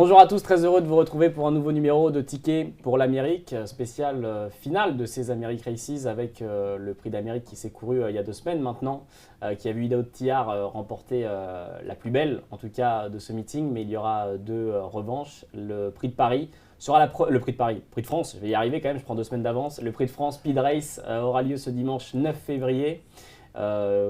Bonjour à tous, très heureux de vous retrouver pour un nouveau numéro de Ticket pour l'Amérique, spécial finale de ces Amérique Races avec le prix d'Amérique qui s'est couru il y a 2 semaines maintenant, qui a vu Idaho Tiar remporter la plus belle en tout cas de ce meeting, mais il y aura 2 revanches. Le prix de Paris sera le prix de Paris, prix de France, je vais y arriver quand même, je prends 2 semaines d'avance. Le prix de France Speed Race aura lieu ce dimanche 9 février,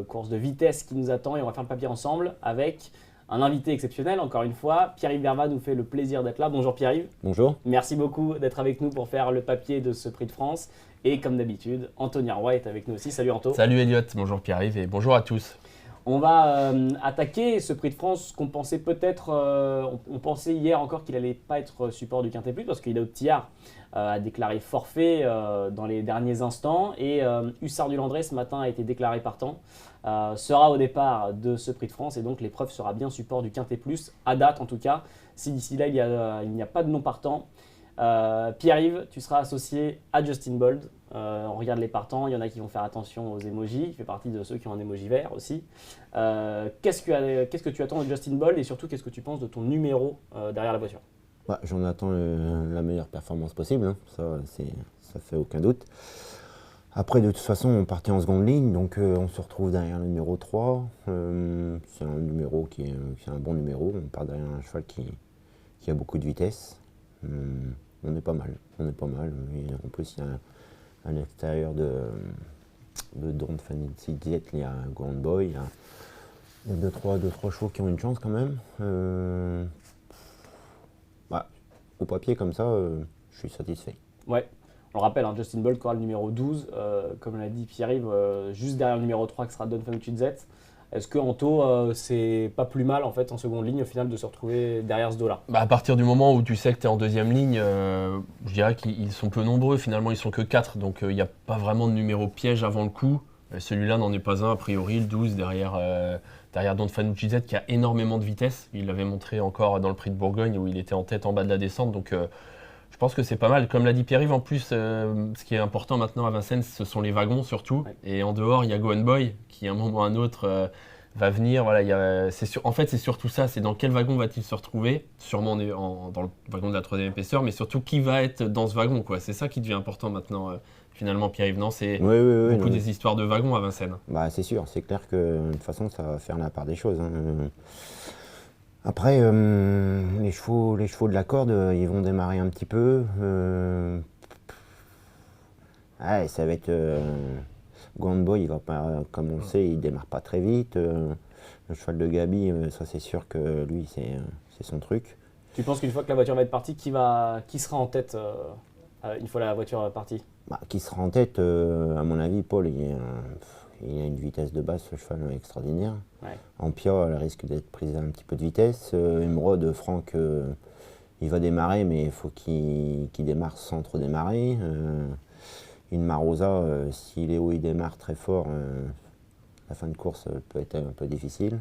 course de vitesse qui nous attend et on va faire le papier ensemble avec un invité exceptionnel, encore une fois. Pierre-Yves Verva nous fait le plaisir d'être là. Bonjour Pierre-Yves. Bonjour. Merci beaucoup d'être avec nous pour faire le papier de ce prix de France. Et comme d'habitude, Anthony Roy est avec nous aussi. Salut Anto. Salut Elliot, bonjour Pierre-Yves et bonjour à tous. On va attaquer ce prix de France qu'on pensait peut-être, on pensait hier encore qu'il n'allait pas être support du Quintet Plus parce qu'Idaho Tiar a déclaré forfait dans les derniers instants et Hussard du Landré ce matin a été déclaré partant, sera au départ de ce prix de France et donc l'épreuve sera bien support du Quintet Plus, à date en tout cas, si d'ici là il n'y a pas de non partant. Pierre-Yves, tu seras associé à Justin Bold. On regarde les partants, il y en a qui vont faire attention aux emojis, il fait partie de ceux qui ont un emoji vert aussi. Qu'est-ce que tu attends de Justin Bold et surtout qu'est-ce que tu penses de ton numéro derrière la voiture? J'en attends la meilleure performance possible, hein. Ça fait aucun doute. Après, de toute façon, on partait en seconde ligne, donc on se retrouve derrière le numéro 3. C'est un numéro qui est un bon numéro, on part derrière un cheval qui a beaucoup de vitesse. On est pas mal. Et en plus, il y a à l'extérieur de Don't Fancy Jet, il y a Grand Boy, il y a deux, trois chevaux qui ont une chance quand même. Au papier comme ça, je suis satisfait. Ouais, on le rappelle, hein, Justin Bold aura le numéro 12, comme l'a dit Pierre-Yves, juste derrière le numéro 3 qui sera Don't Fancy Jet. Est-ce que Anto, c'est pas plus mal en fait en seconde ligne au final de se retrouver derrière ce dos-là? À partir du moment où tu sais que tu es en deuxième ligne, je dirais qu'ils sont peu nombreux, finalement ils sont que 4, donc il n'y a pas vraiment de numéro piège avant le coup. Celui-là n'en est pas un, a priori, le 12 derrière Don Fanucci Z qui a énormément de vitesse. Il l'avait montré encore dans le prix de Bourgogne où il était en tête en bas de la descente, donc je pense que c'est pas mal. Comme l'a dit Pierre-Yves, en plus, ce qui est important maintenant à Vincennes, ce sont les wagons surtout. Ouais. Et en dehors, il y a Go Boy qui, à un moment ou à un autre, va venir. Voilà, en fait, c'est surtout ça. C'est dans quel wagon va-t-il se retrouver? Sûrement dans le wagon de la 3e épaisseur, mais surtout qui va être dans ce wagon, quoi. C'est ça qui devient important maintenant, finalement, Pierre-Yves. Non, c'est beaucoup des histoires de wagons à Vincennes. C'est sûr. C'est clair que de toute façon, ça va faire la part des choses, hein. Après, les chevaux de la corde, ils vont démarrer un petit peu. Ça va être... Grand Boy, il va pas, comme on le sait, il démarre pas très vite. Le cheval de Gabi, ça c'est sûr que lui, c'est son truc. Tu penses qu'une fois que la voiture va être partie, qui sera en tête une fois la voiture partie? Qui sera en tête, à mon avis, Paul, il a une vitesse de base, ce cheval extraordinaire. Ouais. Ampia, elle risque d'être prise à un petit peu de vitesse. Emeraude, Franck, il va démarrer, mais il faut qu'il démarre sans trop démarrer. Une Marosa, si Léo il démarre très fort, la fin de course peut être un peu difficile.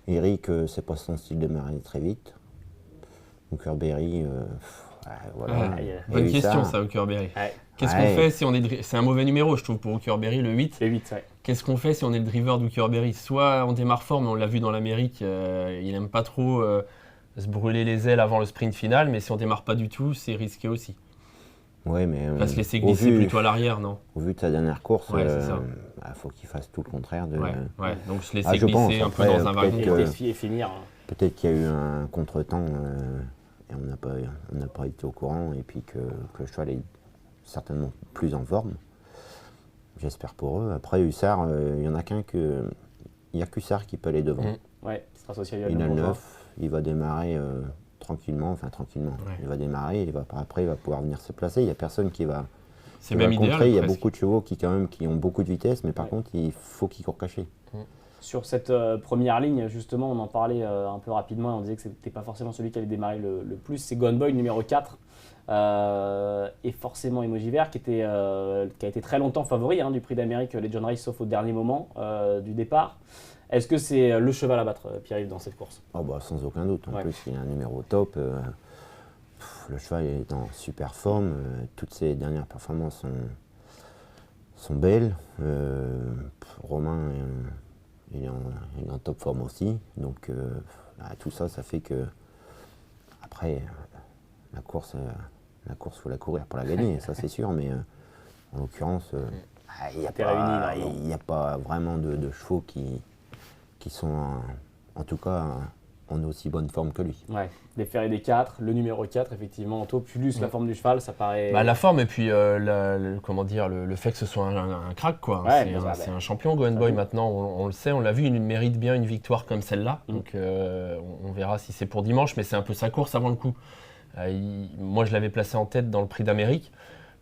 Eric, c'est pas son style de démarrer très vite. Hookerberry, voilà. Bonne question ça, Hookerberry. Ouais. Qu'est-ce qu'on fait si on est... C'est un mauvais numéro, je trouve, pour Hookerberry, le 8. Le 8, ouais. Qu'est-ce qu'on fait si on est le driver d'Hookerberry? Soit on démarre fort, mais on l'a vu dans l'Amérique, il n'aime pas trop se brûler les ailes avant le sprint final, mais si on démarre pas du tout, c'est risqué aussi. Ouais, mais on va se laisser glisser plutôt à l'arrière, non? Au vu de sa dernière course, faut qu'il fasse tout le contraire. Donc se laisser glisser un peu dans un wagon et finir. Peut-être qu'il y a eu un contretemps et on n'a pas été au courant, et puis que le cheval est certainement plus en forme. J'espère pour eux. Après, Hussard, il y en a qu'un que... Il n'y a qu'Hussard qui peut aller devant. Ouais, il sera associé à il a le 9, il va démarrer tranquillement. Ouais. Il va démarrer, après il va pouvoir venir se placer. Il n'y a personne qui va... C'est même idéal. Il y a beaucoup de chevaux qui ont beaucoup de vitesse, mais par contre, il faut qu'ils courent cachés. Sur cette première ligne, justement, on en parlait un peu rapidement, on disait que ce n'était pas forcément celui qui allait démarrer le plus. C'est Gone Boy, numéro 4, et forcément Emoji Vert, qui a été très longtemps favori du prix d'Amérique Legend Race, sauf au dernier moment du départ. Est-ce que c'est le cheval à battre, Pierre-Yves, dans cette course? Sans aucun doute. En plus, il a un numéro top. Le cheval est en super forme. Toutes ses dernières performances sont belles. Romain... il est en top forme aussi, donc tout ça fait que après, la course, faut la courir pour la gagner, ça c'est sûr, mais en l'occurrence, il n'y a pas vraiment de chevaux qui sont, en tout cas, en aussi bonne forme que lui. Ouais, des Ferré des 4, le numéro 4, effectivement, Anto, plus la forme du cheval, ça paraît... La forme et puis le fait que ce soit un crack, quoi. Ouais, c'est un champion, Go Boy, maintenant, on le sait, on l'a vu, il mérite bien une victoire comme celle-là. Donc on verra si c'est pour dimanche, mais c'est un peu sa course avant le coup. Moi, je l'avais placé en tête dans le Prix d'Amérique.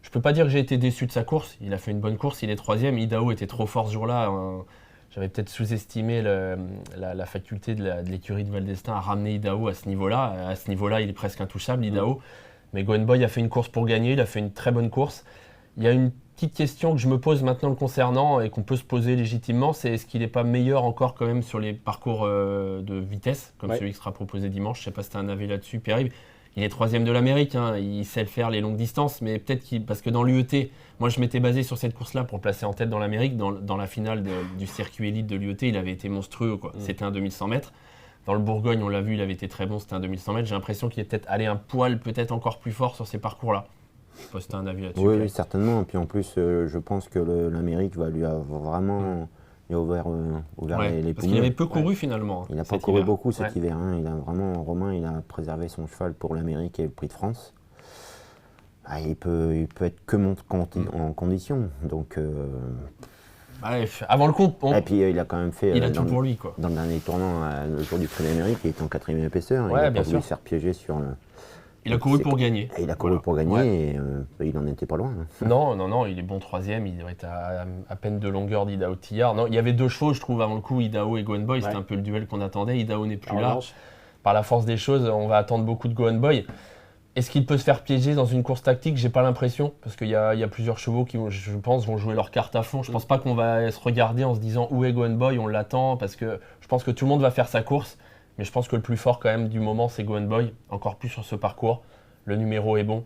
Je peux pas dire que j'ai été déçu de sa course. Il a fait une bonne course, il est 3e. Idaho était trop fort ce jour-là. J'avais peut-être sous-estimé la faculté de l'écurie de Val d'Estaing à ramener Idaho à ce niveau-là. À ce niveau-là, il est presque intouchable, Idaho. Mais Go Boy a fait une course pour gagner, il a fait une très bonne course. Il y a une petite question que je me pose maintenant le concernant et qu'on peut se poser légitimement, c'est est-ce qu'il n'est pas meilleur encore quand même sur les parcours de vitesse, comme celui qui sera proposé dimanche. Je ne sais pas si tu as un avis là-dessus, Pierre-Yves. Il est 3e de l'Amérique, hein. Il sait le faire les longues distances, mais peut-être parce que dans l'UET, moi je m'étais basé sur cette course-là pour le placer en tête dans l'Amérique. Dans la finale du circuit élite de l'UET, il avait été monstrueux, quoi. C'était un 2100 mètres. Dans le Bourgogne, on l'a vu, il avait été très bon, c'était un 2100 mètres. J'ai l'impression qu'il est peut-être allé un poil, peut-être encore plus fort sur ces parcours-là. Je sais pas si tu as un avis là-dessus. Oui, certainement. Et puis en plus, je pense que l'Amérique va lui avoir vraiment ouvert les poumons. Parce qu'il avait peu couru finalement. Il n'a pas couru beaucoup cet hiver. Hein. Romain, il a préservé son cheval pour l'Amérique et le Prix de France. Il peut être que en condition. Donc, avant le coup. Et puis il a quand même fait. Il a tout pour lui, quoi. Dans le dernier tournant, le jour du Prix d'Amérique, il était en 4e épaisseur. Il n'a pas voulu se faire piéger sur le. Il a couru pour gagner. Et il a couru pour gagner et il n'en était pas loin. Non, il est bon 3e, il doit être à peine de longueur d'Idaho Tillard. Non, il y avait 2 chevaux, je trouve, avant le coup, Idaho et Go Boy, c'était un peu le duel qu'on attendait. Idaho n'est plus là. Par la force des choses, on va attendre beaucoup de Go Boy. Est-ce qu'il peut se faire piéger dans une course tactique? J'ai pas l'impression, parce qu'il y a plusieurs chevaux qui, je pense, vont jouer leur carte à fond. Je pense pas qu'on va se regarder en se disant où est Go Boy, on l'attend, parce que je pense que tout le monde va faire sa course. Mais je pense que le plus fort quand même du moment, c'est Go Boy, encore plus sur ce parcours. Le numéro est bon.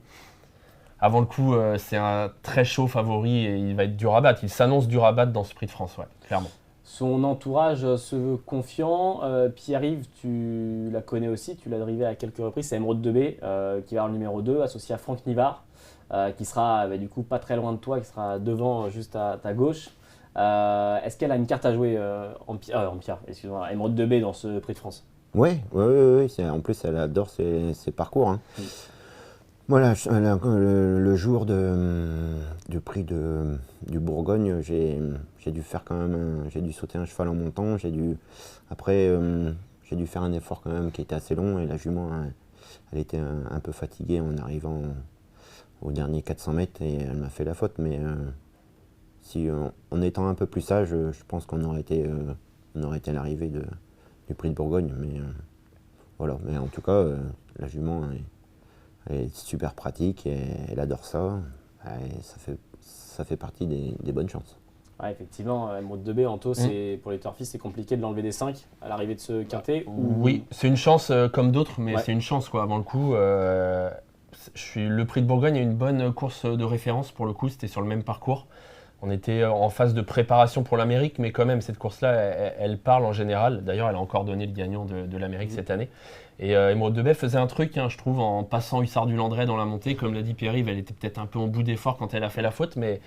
Avant le coup, c'est un très chaud favori et il va être dur à battre. Il s'annonce dur à battre dans ce Prix de France, clairement. Son entourage se veut confiant. Pierre-Yves, tu la connais aussi, tu l'as drivé à quelques reprises. C'est Émeraude Debé qui va avoir le numéro 2, associé à Franck Nivard, qui sera du coup pas très loin de toi, qui sera devant, juste à ta gauche. Est-ce qu'elle a une carte à jouer Émeraude Debé dans ce Prix de France? Oui. En plus, elle adore ses parcours. Hein. Voilà, le jour du prix du Bourgogne, j'ai dû faire quand même, j'ai dû sauter un cheval en montant. J'ai dû faire un effort quand même qui était assez long et la jument, elle était un peu fatiguée en arrivant au dernier 400 mètres et elle m'a fait la faute. Mais en étant un peu plus sage, je pense qu'on aurait été à l'arrivée du prix de Bourgogne. Mais voilà, mais en tout cas, la jument elle est super pratique et elle adore ça. Et ça fait partie des bonnes chances. Ouais, effectivement, Émeraude Debé, Anto, pour les turfistes, c'est compliqué de l'enlever des 5 à l'arrivée de ce quintet. Oui, c'est une chance comme d'autres, mais c'est une chance quoi. Avant le coup, le Prix de Bourgogne a une bonne course de référence pour le coup, c'était sur le même parcours. On était en phase de préparation pour l'Amérique, mais quand même, cette course-là, elle parle en général. D'ailleurs, elle a encore donné le gagnant de l'Amérique cette année. Et Émeraude Debé faisait un truc, je trouve, en passant Hussard du Landré dans la montée. Comme l'a dit Pierre-Yves, elle était peut-être un peu en bout d'effort quand elle a fait la faute, mais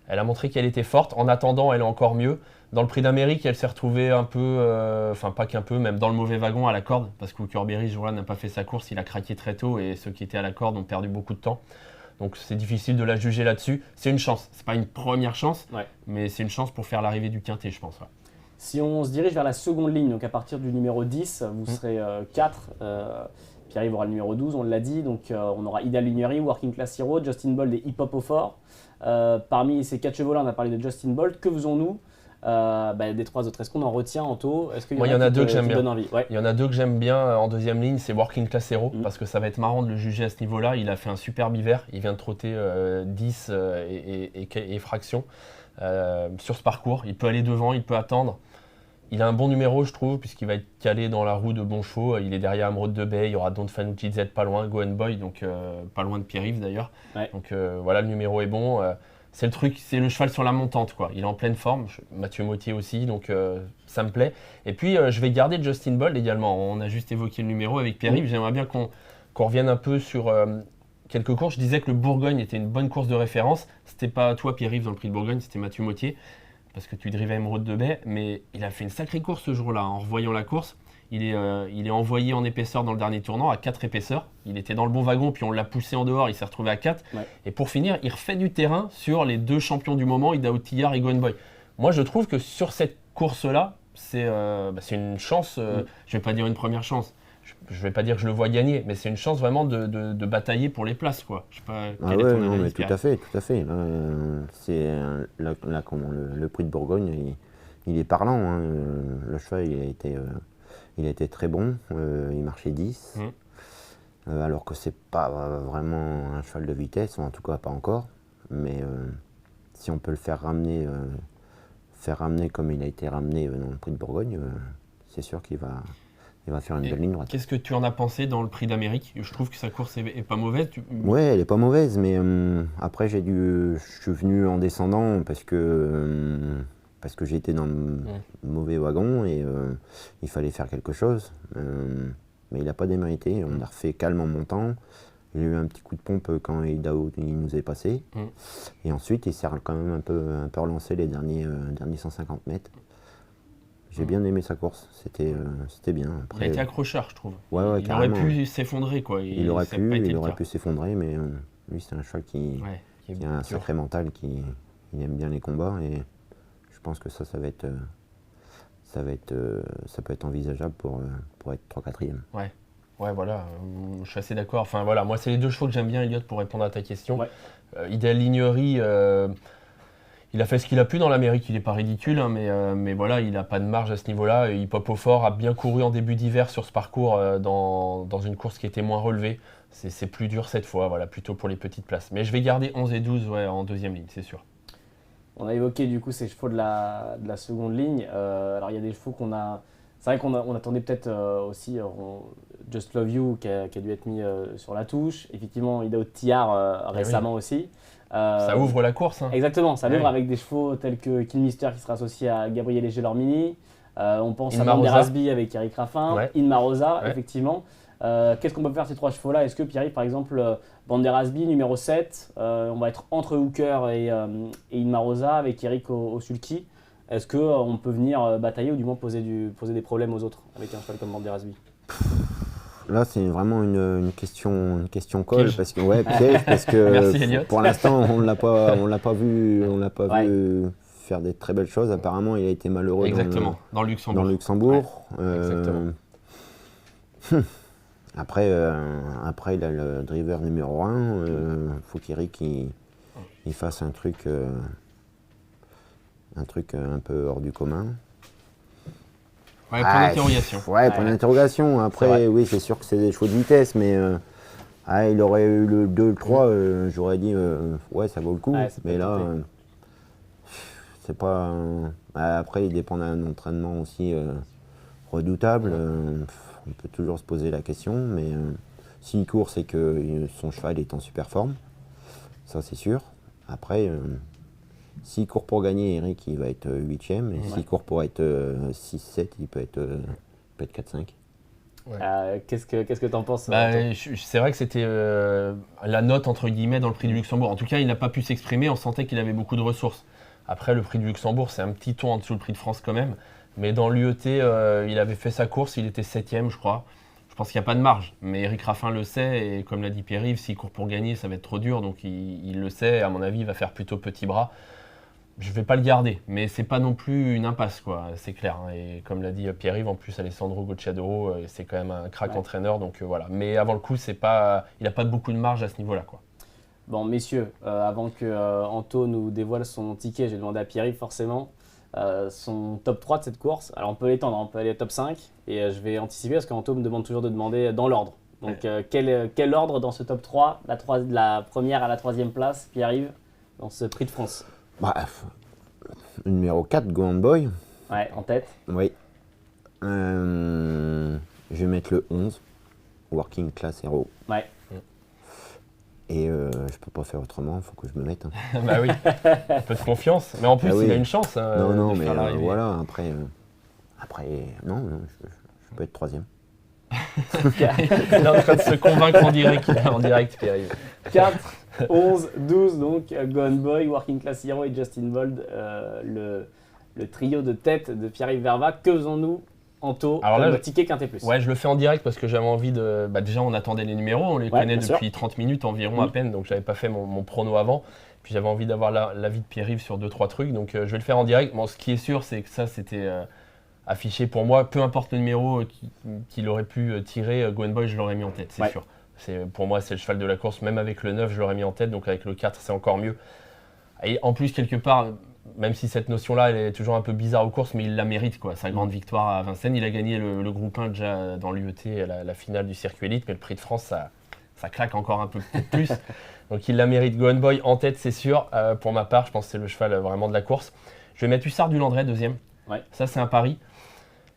elle a montré qu'elle était forte. En attendant, elle est encore mieux. Dans le Prix d'Amérique, elle s'est retrouvée un peu, pas qu'un peu, même dans le mauvais wagon à la corde, parce que Berry, ce jour-là, n'a pas fait sa course. Il a craqué très tôt et ceux qui étaient à la corde ont perdu beaucoup de temps. Donc c'est difficile de la juger là-dessus. C'est une chance. C'est pas une première chance, mais c'est une chance pour faire l'arrivée du quintet, je pense. Ouais. Si on se dirige vers la seconde ligne, donc à partir du numéro 10, vous serez 4. Pierre-Yves aura le numéro 12, on l'a dit. Donc on aura Ideal Luminery, Working Class Hero, Justin Bolt et Hip Hop au fort. Parmi ces 4 chevaux-là, on a parlé de Justin Bolt. Que faisons-nous des 3 autres? Est-ce qu'on en retient, Anto? Est-ce qu'il y en a deux que j'aime bien. Il y en a 2 que j'aime bien en deuxième ligne, c'est Working Class Hero, parce que ça va être marrant de le juger à ce niveau-là. Il a fait un superbe hiver, il vient de trotter 10 et fractions sur ce parcours. Il peut aller devant, il peut attendre. Il a un bon numéro, je trouve, puisqu'il va être calé dans la roue de bons chevaux. Il est derrière Émeraude Debé, il y aura Don Fanucci Z pas loin, Go Boy, donc pas loin de Pierre-Yves d'ailleurs. Ouais. Donc voilà, le numéro est bon. C'est le truc, c'est le cheval sur la montante, quoi. Il est en pleine forme, Mathieu Mottier aussi, donc ça me plaît. Et puis je vais garder Justin Bolt également. On a juste évoqué le numéro avec Pierre-Yves. J'aimerais bien qu'on qu'on revienne un peu sur quelques courses. Je disais que le Bourgogne était une bonne course de référence. C'était pas toi, Pierre-Yves, dans le prix de Bourgogne, c'était Mathieu Mottier, parce que tu drivais Émeraude de Baie, mais il a fait une sacrée course ce jour-là. En revoyant la course, il est envoyé en épaisseur dans le dernier tournant, à 4 épaisseurs. Il était dans le bon wagon, puis on l'a poussé en dehors, il s'est retrouvé à 4. Ouais. Et pour finir, il refait du terrain sur les 2 champions du moment, Idaho Tillard et Gwen Boy. Moi, je trouve que sur cette course-là, c'est une chance, je ne vais pas dire une première chance, je ne vais pas dire que je le vois gagner, mais c'est une chance vraiment de batailler pour les places, quoi. Je sais pas quelle est ton analyse, mais tout à fait. C'est le prix de Bourgogne, il est parlant. Hein. Le cheval, il a été très bon. Il marchait 10, alors que c'est pas vraiment un cheval de vitesse, ou en tout cas pas encore. Mais si on peut le faire ramener comme il a été ramené dans le prix de Bourgogne, c'est sûr qu'il va faire une belle ligne droite. Qu'est-ce que tu en as pensé dans le prix d'Amérique? Je trouve que sa course est pas mauvaise. Ouais, elle est pas mauvaise, mais après je suis venu en descendant parce que j'étais dans le mauvais wagon et il fallait faire quelque chose. Mais il n'a pas démérité. On a refait calme en montant. Il a eu un petit coup de pompe quand Idaho nous est passé. Et ensuite, il s'est quand même un peu relancé les derniers 150 mètres. J'ai bien aimé sa course, c'était bien. Après, il a été accrocheur, je trouve. Ouais, il aurait pu s'effondrer, quoi. Il aurait pu s'effondrer, mais lui, c'est un cheval qui a un sacré mental, il aime bien les combats, et je pense que ça peut être envisageable pour être 3-4e. Ouais, voilà, je suis assez d'accord. Enfin, voilà, moi, c'est les 2 chevaux que j'aime bien, Elliot, pour répondre à ta question. Idéal Lignerie, il a fait ce qu'il a pu dans l'Amérique, il n'est pas ridicule, hein, mais voilà, il n'a pas de marge à ce niveau-là. Hip Hop au Fort a bien couru en début d'hiver sur ce parcours dans une course qui était moins relevée. C'est plus dur cette fois, voilà, plutôt pour les petites places. Mais je vais garder 11 et 12 en deuxième ligne, c'est sûr. On a évoqué du coup ces chevaux de la seconde ligne. Alors il y a des chevaux c'est vrai qu'on attendait peut-être aussi Just Love You qui a dû être mis sur la touche. Effectivement, Idaho Tillard récemment aussi. Ça ouvre la course. Hein. Exactement, ça ouvre avec des chevaux tels que Kill Mister qui sera associé à Gabriel Egelormini. On pense à Banderasby avec Eric Raffin, Inmarosa, effectivement. Qu'est-ce qu'on peut faire ces 3 chevaux-là? Est-ce que Pierre-Yves, par exemple, Banderasby, numéro 7, on va être entre Hooker et Inmarosa avec Eric au sulky. Est-ce qu'on peut venir batailler ou du moins poser des problèmes aux autres avec un cheval comme Banderasby? Là, c'est vraiment une question colle, piège. Parce que Merci, pour l'instant, on l'a pas vu faire des très belles choses. Apparemment, il a été malheureux dans le Luxembourg. Exactement. Après, il a le driver numéro 1. Faut qu'Eric il fasse un truc un peu hors du commun. Ouais, point d'interrogation. Point d'interrogation. Après, oui, c'est sûr que c'est des chevaux de vitesse, mais il aurait eu le 2, le 3, j'aurais dit, ça vaut le coup. Mais là, c'est pas... après, il dépend d'un entraînement aussi redoutable. On peut toujours se poser la question, mais s'il court, c'est que son cheval est en super forme. Ça, c'est sûr. Après... s'il court pour gagner, Eric, il va être 8e. Et s'il court pour être 6-7, il peut être 4-5. Qu'est-ce que tu en penses? C'est vrai que c'était la note, entre guillemets, dans le prix du Luxembourg. En tout cas, il n'a pas pu s'exprimer. On sentait qu'il avait beaucoup de ressources. Après, le prix du Luxembourg, c'est un petit ton en dessous du prix de France quand même. Mais dans l'UET, il avait fait sa course. Il était 7e, je crois. Je pense qu'il n'y a pas de marge. Mais Eric Raffin le sait. Et comme l'a dit Pierre-Yves, s'il court pour gagner, ça va être trop dur. Donc, il le sait. À mon avis, il va faire plutôt petit bras. Je ne vais pas le garder, mais c'est pas non plus une impasse, quoi, c'est clair. Hein. Et comme l'a dit Pierre-Yves, en plus Alessandro Gocciadoro, c'est quand même un crack entraîneur, donc voilà. Mais avant le coup, il n'a pas beaucoup de marge à ce niveau-là, quoi. Bon, messieurs, avant que Anto nous dévoile son ticket, j'ai demandé à Pierre-Yves forcément son top 3 de cette course. Alors on peut l'étendre, on peut aller au top 5, et je vais anticiper parce qu'Anto me demande toujours de demander dans l'ordre. Donc quel ordre dans ce top 3, de la première à la 3e place, Pierre-Yves, dans ce prix de France? Numéro 4, Go Boy. Ouais, en tête. Oui. Je vais mettre le 11, Working Class Hero. Ouais. Et je peux pas faire autrement, il faut que je me mette. Hein. Bah oui, un peu de confiance. Mais en plus, il a une chance. Non, mais voilà, après, non, je peux être 3e. Il est en train de se convaincre en direct qui arrive. 4, 11, 12, donc Gone Boy, Working Class Hero et Justin Bold, le trio de tête de Pierre-Yves Verva. Que faisons-nous, Anto, Alors là, le ticket quintet plus? Ouais, je le fais en direct parce que j'avais envie de... déjà, on attendait les numéros, on les connaît depuis 30 minutes environ à peine, donc j'avais pas fait mon prono avant. Puis j'avais envie d'avoir l'avis de Pierre-Yves sur 2-3 trucs, donc je vais le faire en direct. Bon, ce qui est sûr, c'est que ça, c'était affiché pour moi. Peu importe le numéro qu'il aurait pu tirer, Gone Boy, je l'aurais mis en tête, c'est sûr. Pour moi, c'est le cheval de la course. Même avec le 9, je l'aurais mis en tête, donc avec le 4, c'est encore mieux. Et en plus, quelque part, même si cette notion-là, elle est toujours un peu bizarre aux courses, mais il la mérite, quoi. Sa grande victoire à Vincennes. Il a gagné le groupe 1 déjà dans l'UET, la finale du circuit élite, mais le prix de France, ça claque encore un peu plus. Donc il la mérite. Gone Boy en tête, c'est sûr. Pour ma part, je pense que c'est le cheval vraiment de la course. Je vais mettre Hussard du Landré, deuxième. Ouais. Ça, c'est un pari.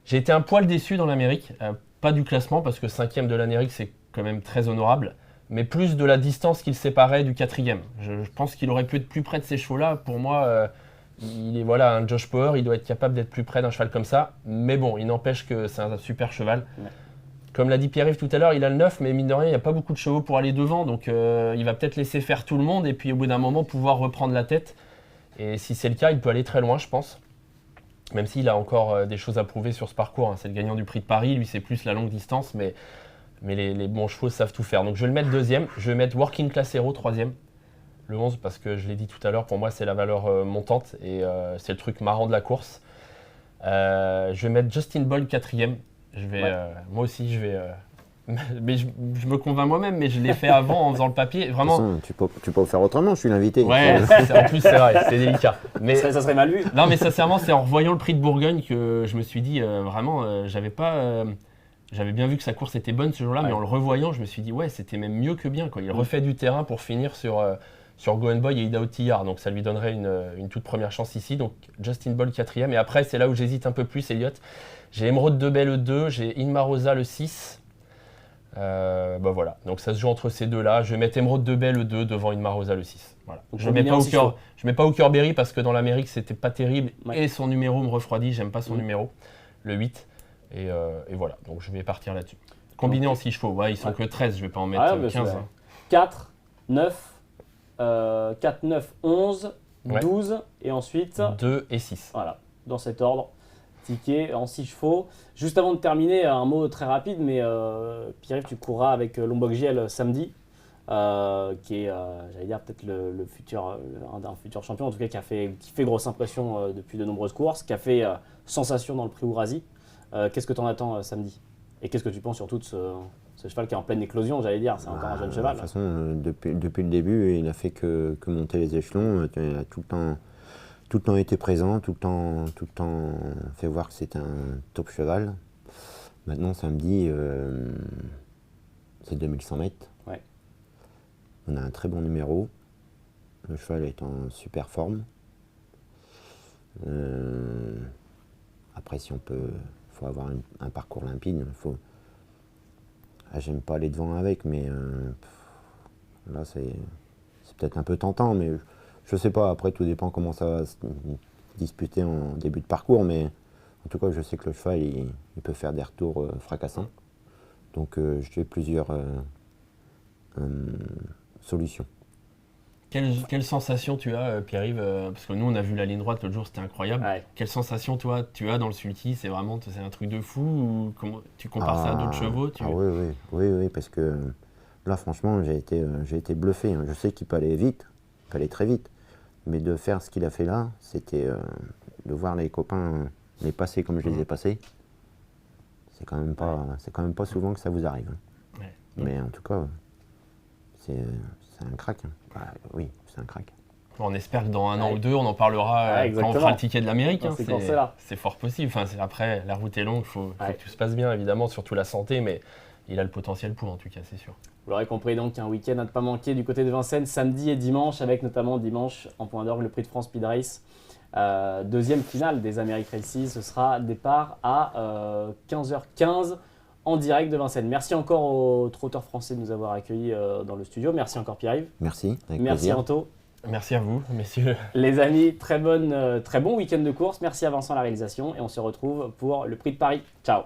J'ai été un poil déçu dans l'Amérique. Pas du classement, parce que 5e de l'Amérique, c'est quand même très honorable. Mais plus de la distance qu'il séparait du 4e. Je pense qu'il aurait pu être plus près de ces chevaux-là. Pour moi, il est un Josh Power, il doit être capable d'être plus près d'un cheval comme ça. Mais bon, il n'empêche que c'est un super cheval. Ouais. Comme l'a dit Pierre-Yves tout à l'heure, il a le 9, mais mine de rien, il n'y a pas beaucoup de chevaux pour aller devant. Donc il va peut-être laisser faire tout le monde et puis au bout d'un moment, pouvoir reprendre la tête. Et si c'est le cas, il peut aller très loin, je pense. Même s'il a encore des choses à prouver sur ce parcours. C'est le gagnant du prix de Paris, lui c'est plus la longue distance, mais les bons chevaux savent tout faire. Donc je vais le mettre deuxième. Je vais mettre Working Class Hero troisième. Le 11, parce que je l'ai dit tout à l'heure, pour moi c'est la valeur montante et c'est le truc marrant de la course. Je vais mettre Justin Bold quatrième. Moi aussi, je vais. Mais je me convainc moi-même, mais je l'ai fait avant en faisant le papier. Vraiment. Façon, tu peux faire autrement, je suis l'invité. Ouais, en plus, c'est vrai, c'est délicat. Mais, ça serait mal vu. Non, mais sincèrement, c'est en revoyant le prix de Bourgogne que je me suis dit, vraiment, j'avais bien vu que sa course était bonne ce jour-là, mais en le revoyant, je me suis dit, ouais, c'était même mieux que bien, quoi. Il refait du terrain pour finir sur Gone Boy et Idaho Tillard, donc ça lui donnerait une toute première chance ici. Donc Justin Bold quatrième. Et après, c'est là où j'hésite un peu plus, Elliot. J'ai Emeraude de Baie le 2, j'ai Inmarosa le 6. Voilà, donc ça se joue entre ces deux-là. Je vais mettre Emeraude de Baie le 2 devant Inmarosa le 6. Voilà. Je ne mets pas Hookerberry parce que dans l'Amérique, c'était pas terrible. Et son numéro me refroidit, j'aime pas son numéro, le 8. Et voilà, donc je vais partir là-dessus. Combiné en 6 chevaux, ils sont que 13, je vais pas en mettre 15. 4, 9, 4, 9, 11, 12 et ensuite 2 et 6. Voilà, dans cet ordre. Ticket en 6 chevaux. Juste avant de terminer, un mot très rapide, mais Pierre-Yves, tu courras avec Lombok GL samedi, qui est, j'allais dire, peut-être un futur champion, en tout cas qui fait grosse impression depuis de nombreuses courses, qui a fait sensation dans le prix Ourasi. Qu'est-ce que tu en attends samedi? Et qu'est-ce que tu penses surtout de ce cheval qui est en pleine éclosion, j'allais dire, c'est encore un jeune cheval. De toute façon, depuis le début, il n'a fait que monter les échelons. Il a tout le temps été présent, tout le temps fait voir que c'est un top cheval. Maintenant, samedi, c'est 2100 mètres. Ouais. On a un très bon numéro. Le cheval est en super forme. Après, si on peut, faut avoir un parcours limpide. J'aime pas aller devant avec, mais là, c'est peut-être un peu tentant, mais je sais pas. Après, tout dépend comment ça va se disputer en début de parcours, mais en tout cas, je sais que le cheval, il peut faire des retours fracassants. Donc, j'ai plusieurs solutions. Quelle sensation tu as, Pierre-Yves, parce que nous, on a vu la ligne droite l'autre jour, c'était incroyable. Ouais. Quelle sensation, toi, tu as dans le sulky? C'est un truc de fou ou comment, tu compares ça à d'autres chevaux? Oui, parce que là, franchement, j'ai été bluffé. Je sais qu'il peut aller vite, il peut aller très vite. Mais de faire ce qu'il a fait là, c'était de voir les copains les passer comme je les ai passés. C'est quand même pas souvent que ça vous arrive. Ouais. Mais en tout cas, c'est un crack. Oui, c'est un crack. On espère que dans un an ou deux, on en parlera quand on fera le ticket de l'Amérique. C'est fort possible. Après, la route est longue, il faut que tout se passe bien, évidemment, surtout la santé, mais il a le potentiel pour, en tout cas, c'est sûr. Vous l'aurez compris, donc, un week-end à ne pas manquer du côté de Vincennes, samedi et dimanche, avec notamment dimanche, en point d'orgue, le prix de France Speed Race. Deuxième finale des Amériques Races, ce sera départ à 15h15 en direct de Vincennes. Merci encore aux trotteurs français de nous avoir accueillis dans le studio. Merci encore Pierre-Yves. Merci, avec Merci plaisir. Anto. Merci à vous, messieurs. Les amis, très bon week-end de course. Merci à Vincent à la réalisation et on se retrouve pour le prix de Paris. Ciao.